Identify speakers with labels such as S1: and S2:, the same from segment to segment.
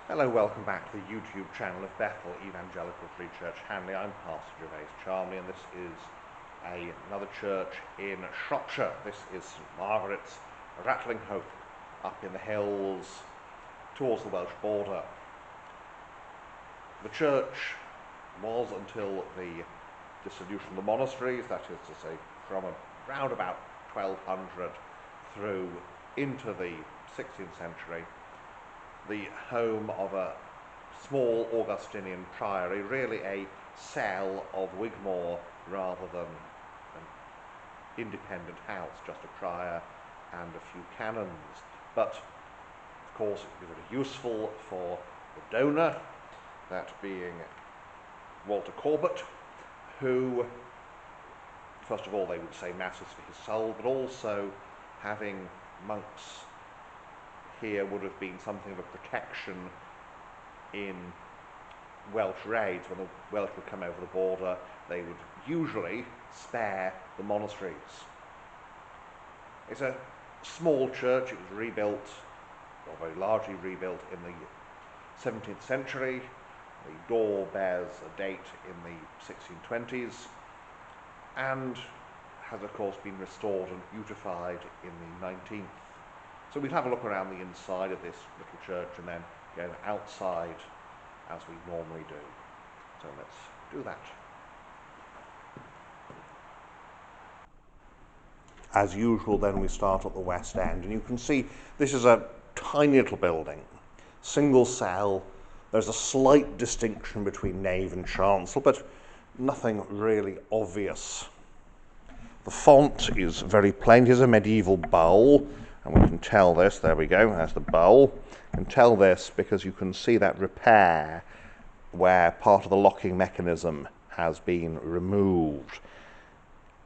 S1: Hello, welcome back to the YouTube channel of Bethel Evangelical Free Church Hanley. I'm Pastor Gervais Charmley, and this is another church in Shropshire. This is St Margaret's, Ratlinghope, up in the hills towards the Welsh border. The church was, until the dissolution of the monasteries, that is to say from around about 1200 through into the 16th century, the home of a small Augustinian priory, really a cell of Wigmore rather than an independent house, just a prior and a few canons. But of course it was very useful for the donor, that being Walter Corbett, who first of all they would say masses for his soul, but also having monks here would have been something of a protection in Welsh raids. When the Welsh would come over the border, they would usually spare the monasteries. It's a small church. It was rebuilt, or very largely rebuilt, in the 17th century. The door bears a date in the 1620s and has of course been restored and beautified in the 19th. So we'll have a look around the inside of this little church and then go outside as we normally do. So let's do that. As usual, then we start at the west end, and you can see this is a tiny little building, single cell. There's a slight distinction between nave and chancel, but nothing really obvious. The font is very plain. Here's a medieval bowl. And we can tell this, there we go, there's the bowl. You can tell this because you can see that repair where part of the locking mechanism has been removed.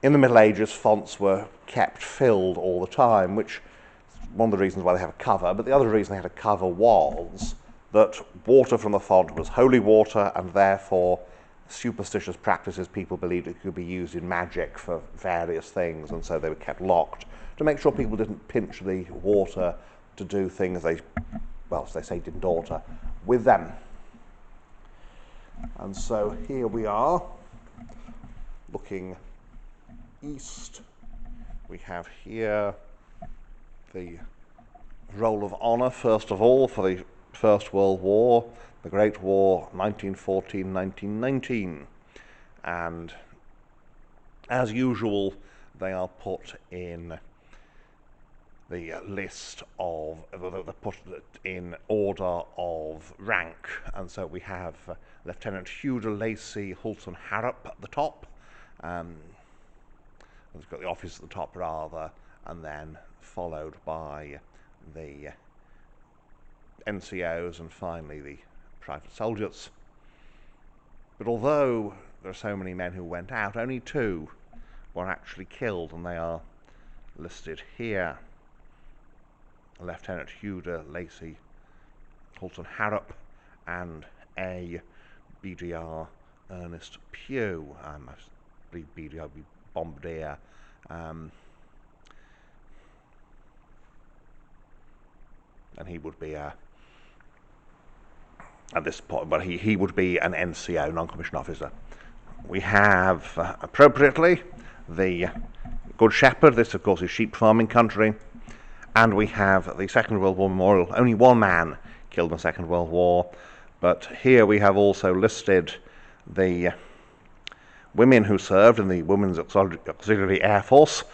S1: In the Middle Ages, fonts were kept filled all the time, which is one of the reasons why they have a cover, but the other reason they had a cover was that water from the font was holy water, and therefore superstitious practices, people believed it could be used in magic for various things, and so they were kept locked to make sure people didn't pinch the water to do things they say didn't oughter with them. And so here we are, looking east. We have here the Roll of Honour, first of all, for the First World War, the Great War, 1914-1919. And as usual, they are put in the list of, they're put in order of rank. And so we have Lieutenant Hugh de Lacy Hulton Harrop at the top. It's got the office at the top rather, and then followed by the NCOs and finally the private soldiers. But although there are so many men who went out, only 2 were actually killed, and they are listed here. Lieutenant Hugh de Lacy Hulton Harrop and a BDR Ernest Pugh. I believe BDR would be Bombardier. And he would be at this point, but he would be an NCO, non-commissioned officer. We have, appropriately, the Good Shepherd. This, of course, is sheep farming country. And we have the Second World War memorial. Only 1 man killed in the Second World War. But here we have also listed the women who served in the Women's Auxiliary Air Force.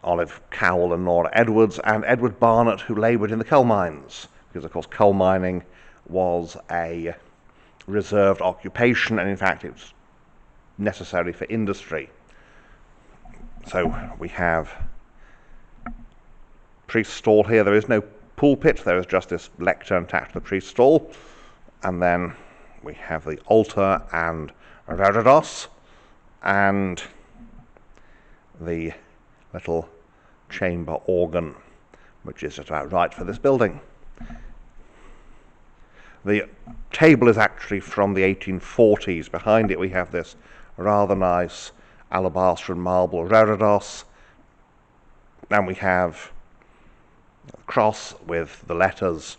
S1: Olive Cowell and Nora Edwards, and Edward Barnett, who laboured in the coal mines, because of course coal mining was a reserved occupation, and in fact it was necessary for industry. So we have priest stall here. There is no pulpit, there is just this lectern attached to the priest stall, and then we have the altar and reredos, and the little chamber organ, which is just about right for this building. The table is actually from the 1840s. Behind it we have this rather nice alabaster and marble reredos, and we have a cross with the letters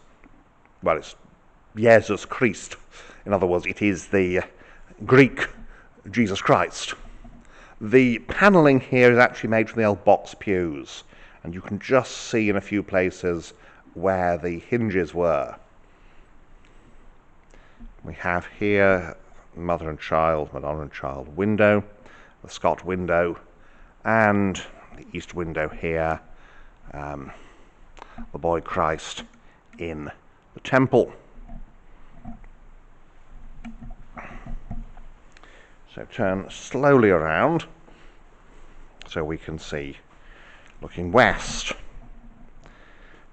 S1: well, it's Jesus Christ. In other words, it is the Greek Jesus Christ. The panelling here is actually made from the old box pews, and you can just see in a few places where the hinges were. We have here Mother and Child, Madonna and Child window, the Scott window, and the east window here, the boy Christ in the temple. So turn slowly around so we can see looking west.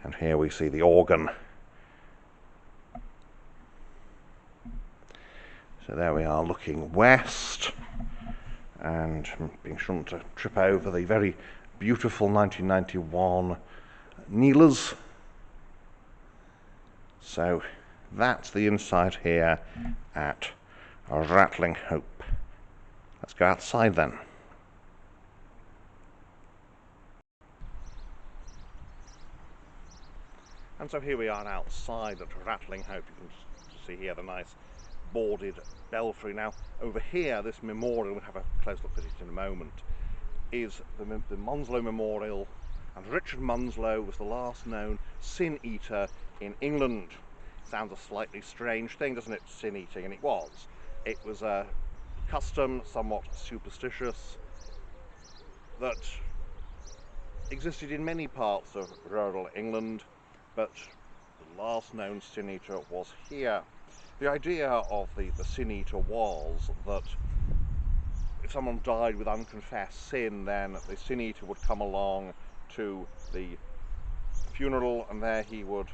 S1: And here we see the organ. So there we are looking west, and being sure to trip over the very beautiful 1991 kneelers. So that's the inside here at Ratlinghope. Let's go outside then. And so here we are outside at Ratlinghope. You can see here the nice boarded belfry. Now over here, this memorial, we'll have a close look at it in a moment, is the Munslow Memorial, and Richard Munslow was the last known sin eater in England. Sounds a slightly strange thing, doesn't it, sin eating? And it was. It was a custom, somewhat superstitious, that existed in many parts of rural England, but the last known sin eater was here. The idea of the sin eater was that if someone died with unconfessed sin, then the sin eater would come along to the funeral, and there he would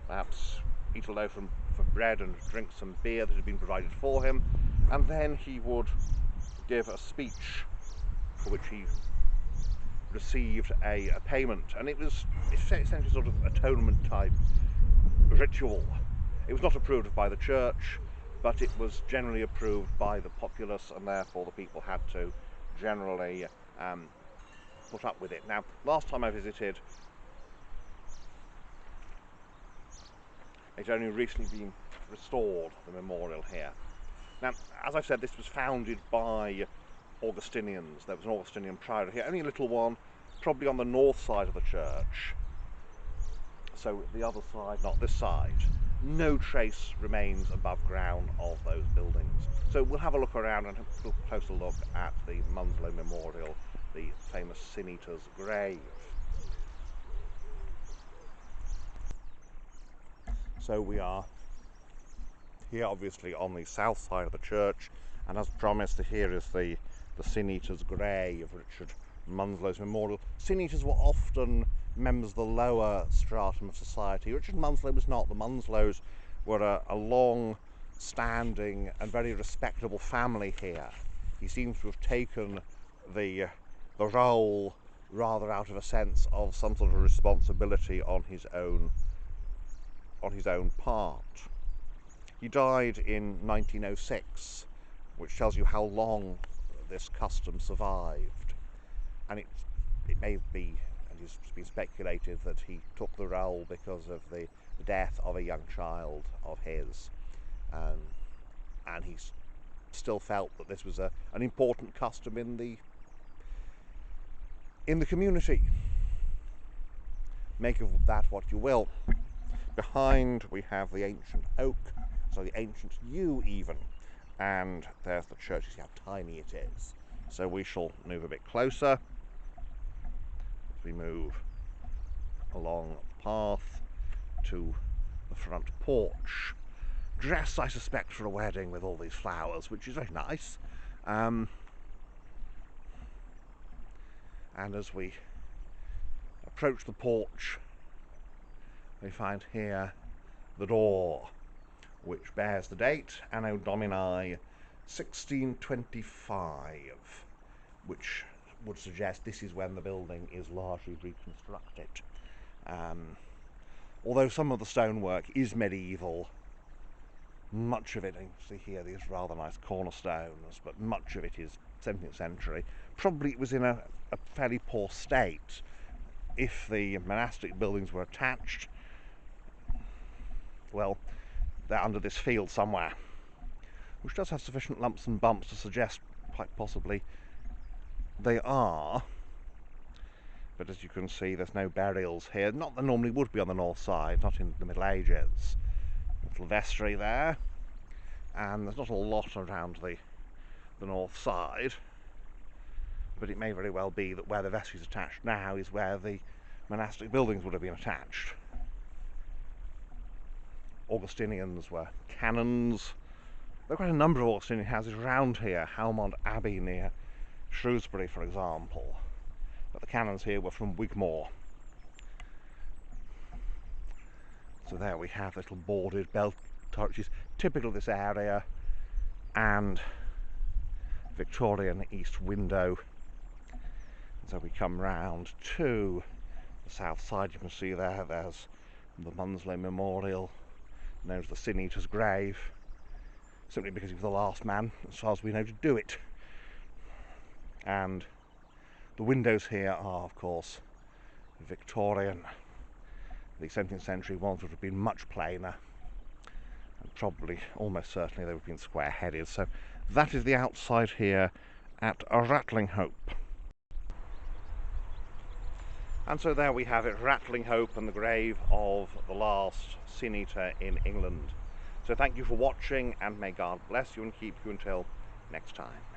S1: perhaps eat a loaf of bread and drink some beer that had been provided for him, and then he would give a speech for which he received a payment, and it was essentially sort of atonement type ritual. It was not approved by the church, but it was generally approved by the populace, and therefore the people had to generally put up with it. Now, last time I visited, it's only recently been restored, the memorial here. Now, as I've said, this was founded by Augustinians. There was an Augustinian priory here, only a little one, probably on the north side of the church. So the other side, not this side. No trace remains above ground of those buildings. So we'll have a look around and have a closer look at the Munslow Memorial, the famous Sin Eater's grave. So we are here obviously on the south side of the church, and as promised, here is the Sin Eater's grave, Richard Munslow's memorial. Sin Eaters were often members of the lower stratum of society. Richard Munslow was not. The Munslows were a long-standing and very respectable family here. He seems to have taken the role rather out of a sense of some sort of responsibility on his own part. He died in 1906, which tells you how long this custom survived, and it may be, and it's been speculated, that he took the role because of the death of a young child of his, and he still felt that this was an important custom in the community. Make of that what you will. Behind we have the ancient oak, so the ancient yew even, and there's the church. You see how tiny it is. So we shall move a bit closer as we move along the path to the front porch, dressed, I suspect, for a wedding with all these flowers, which is very nice. And as we approach the porch, we find here the door, which bears the date Anno Domini 1625, which would suggest this is when the building is largely reconstructed. Although some of the stonework is medieval, much of it, you see here these rather nice cornerstones, but much of it is 17th century. Probably it was in a fairly poor state. If the monastic buildings were attached, well, they're under this field somewhere, which does have sufficient lumps and bumps to suggest quite possibly they are. But as you can see, there's no burials here. Not that normally would be on the north side, not in the Middle Ages. Little vestry there, and there's not a lot around the north side, but it may very well be that where the vestry is attached now is where the monastic buildings would have been attached. Augustinians were canons. There are quite a number of Augustinian houses around here. Halmont Abbey near Shrewsbury, for example. But the canons here were from Wigmore. So there we have little boarded bell turret, which is typical of this area, and Victorian east window. So we come round to the south side. You can see there's the Munslow Memorial, known as the Sin Eater's grave, simply because he was the last man, as far as we know, to do it. And the windows here are, of course, Victorian. The 17th century ones would have been much plainer, and probably, almost certainly, they would have been square-headed. So that is the outside here at Ratlinghope. And so there we have it, Ratlinghope and the grave of the last Sin Eater in England. So thank you for watching, and may God bless you and keep you until next time.